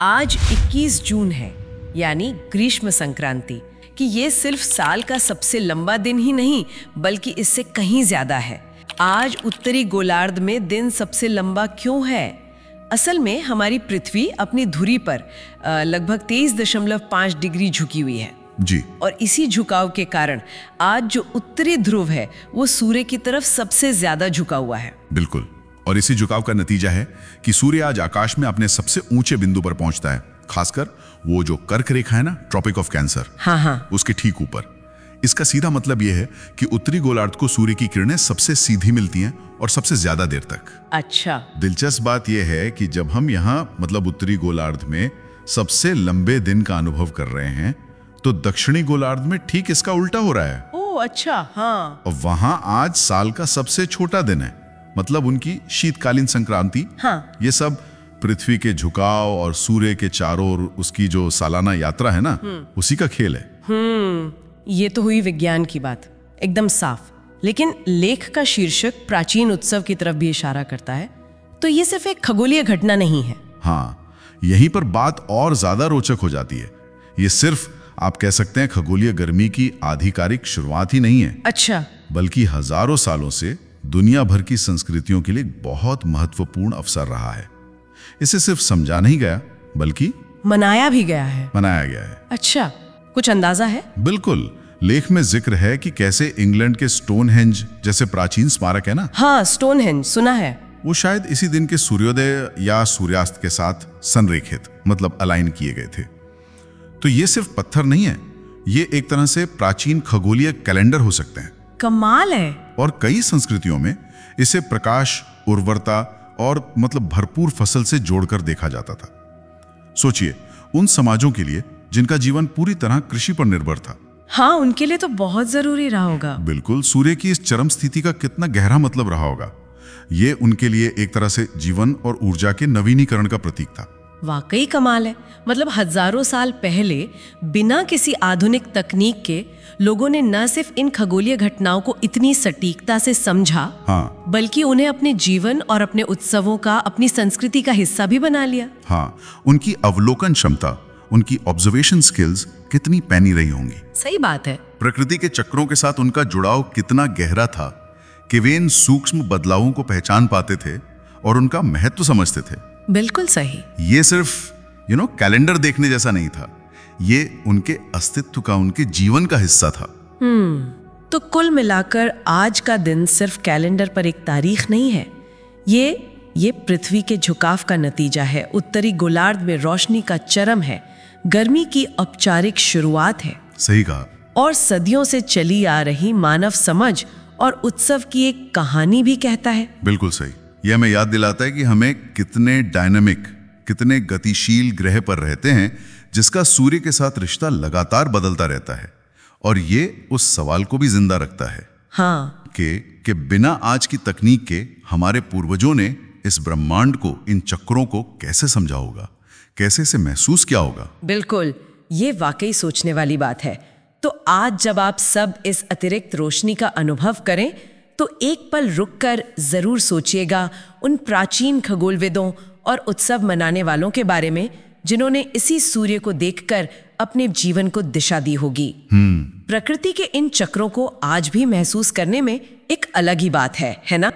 आज 21 जून है, यानी ग्रीष्म संक्रांति। कि ये सिर्फ साल का सबसे लंबा दिन ही नहीं बल्कि इससे कहीं ज्यादा है। आज उत्तरी गोलार्ध में दिन सबसे लंबा क्यों है? असल में हमारी पृथ्वी अपनी धुरी पर लगभग 23.5 डिग्री झुकी हुई है जी। और इसी झुकाव के कारण आज जो उत्तरी ध्रुव है वो सूर्य की तरफ सबसे ज्यादा झुका हुआ है। बिल्कुल। और इसी झुकाव का नतीजा है कि सूर्य आज आकाश में अपने सबसे ऊंचे बिंदु पर पहुंचता है, खासकर वो जो कर्क रेखा है ना, ट्रॉपिक ऑफ कैंसर, हाँ, उसके ठीक ऊपर। इसका सीधा मतलब यह है कि उत्तरी गोलार्ध को सूर्य की किरणें सबसे सीधी मिलती हैं और सबसे ज्यादा देर तक। अच्छा। दिलचस्प बात यह है कि जब हम यहाँ मतलब उत्तरी गोलार्ध में सबसे लंबे दिन का अनुभव कर रहे हैं तो दक्षिणी गोलार्ध में ठीक इसका उल्टा हो रहा है। ओह अच्छा, हाँ। और वहां आज साल का सबसे छोटा दिन है, मतलब उनकी शीतकालीन संक्रांति। हाँ। ये सब पृथ्वी के झुकाव और सूर्य के चारों ओर उसकी जो सालाना यात्रा है ना, उसी का खेल है। ये तो हुई विज्ञान की बात, एकदम साफ। लेकिन लेख का शीर्षक प्राचीन उत्सव की तरफ भी इशारा करता है, तो ये सिर्फ एक खगोलीय घटना नहीं है। हाँ, यहीं पर बात और ज्यादा रोचक हो जाती है। ये सिर्फ आप कह सकते हैं खगोलीय गर्मी की आधिकारिक शुरुआत ही नहीं है। अच्छा। बल्कि हजारों सालों से दुनिया भर की संस्कृतियों के लिए बहुत महत्वपूर्ण अवसर रहा है। इसे सिर्फ समझा नहीं गया बल्कि मनाया भी गया है। मनाया गया है। अच्छा, कुछ अंदाजा है? बिल्कुल। लेख में जिक्र है कि कैसे इंग्लैंड के स्टोनहेंज जैसे प्राचीन स्मारक है ना। हाँ, स्टोनहेंज सुना है। वो शायद इसी दिन के सूर्योदय या सूर्यास्त के साथ संरेखित मतलब अलाइन किए गए थे। तो ये सिर्फ पत्थर नहीं है, ये एक तरह से प्राचीन खगोलीय कैलेंडर हो सकते हैं। कमाल है। और कई संस्कृतियों में इसे प्रकाश, उर्वरता और मतलब भरपूर फसल से जोड़कर देखा जाता था। सोचिए उन समाजों के लिए जिनका जीवन पूरी तरह कृषि पर निर्भर था। हाँ, उनके लिए तो बहुत जरूरी रहा होगा। बिल्कुल। सूर्य की इस चरम स्थिति का कितना गहरा मतलब रहा होगा। ये उनके लिए एक तरह से जीवन और ऊर्जा के नवीनीकरण का प्रतीक था। वाकई कमाल है। मतलब हजारों साल पहले बिना किसी आधुनिक तकनीक के लोगों ने न सिर्फ इन खगोलीय घटनाओं को इतनी सटीकता से समझा, हाँ, बल्कि उन्हें अपने जीवन और अपने उत्सवों का, अपनी संस्कृति का हिस्सा भी बना लिया। हाँ, उनकी अवलोकन क्षमता, उनकी ऑब्जर्वेशन स्किल्स कितनी पैनी रही होंगी। सही बात है। प्रकृति के चक्रों के साथ उनका जुड़ाव कितना गहरा था कि वे इन सूक्ष्म बदलावों को पहचान पाते थे और उनका महत्व समझते थे। बिल्कुल सही। ये सिर्फ कैलेंडर देखने जैसा नहीं था, ये उनके अस्तित्व का, उनके जीवन का हिस्सा था। तो कुल मिलाकर आज का दिन सिर्फ कैलेंडर पर एक तारीख नहीं है, ये पृथ्वी के झुकाव का नतीजा है। उत्तरी गोलार्ध में रोशनी का चरम है, गर्मी की औपचारिक शुरुआत है। सही कहा। और सदियों से चली आ रही मानव समझ और उत्सव की एक कहानी भी कहता है। बिल्कुल सही। यह हमें याद दिलाता है कि हमें कितने डायनामिक, कितने गतिशील ग्रह पर रहते हैं जिसका सूर्य के साथ रिश्ता लगातार बदलता रहता है। और ये उस सवाल को भी जिंदा रखता है, हाँ, कि बिना आज की तकनीक के हमारे पूर्वजों ने इस ब्रह्मांड को, इन चक्रों को कैसे समझा होगा, कैसे इसे महसूस किया होगा। बिल्कुल, ये वाकई सोचने वाली बात है। तो आज जब आप सब इस अतिरिक्त रोशनी का अनुभव करें तो एक पल रुककर जरूर सोचिएगा उन प्राचीन खगोलविदों और उत्सव मनाने वालों के बारे में जिन्होंने इसी सूर्य को देखकर अपने जीवन को दिशा दी होगी। प्रकृति के इन चक्रों को आज भी महसूस करने में एक अलग ही बात है ना?